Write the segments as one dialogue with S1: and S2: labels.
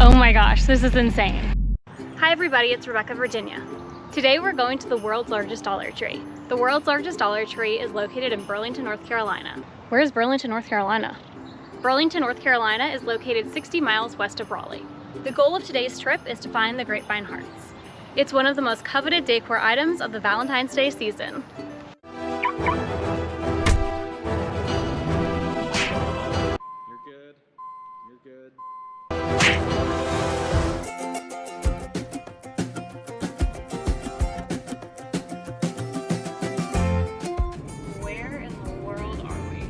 S1: Oh my gosh, this is insane. Hi everybody, it's Rebecca, Virginia. Today we're going to the world's largest Dollar Tree. The world's largest Dollar Tree is located in Burlington, North Carolina. Where is Burlington, North Carolina? Burlington, North Carolina is located 60 miles west of Raleigh. The goal of today's trip is to find the grapevine hearts. It's one of the most coveted decor items of the Valentine's Day season.
S2: You're good. You're good.
S1: Where in the world are we?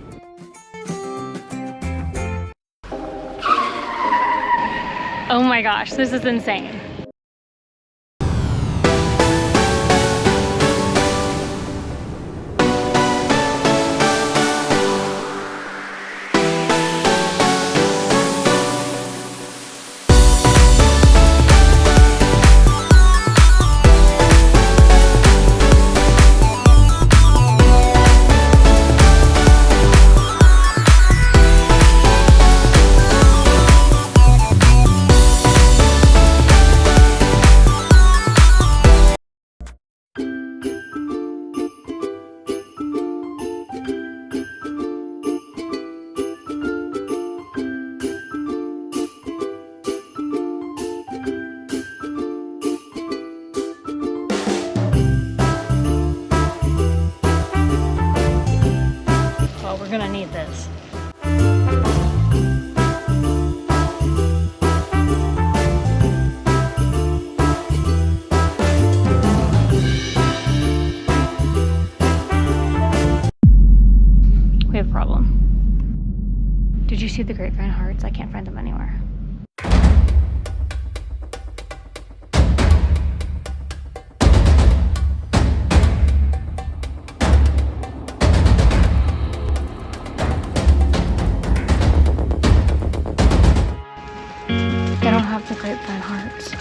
S1: Oh my gosh, this is insane. We're gonna need this. We have a problem. Did you see the grapevine hearts? I can't find them anywhere. They don't have the grapevine hearts.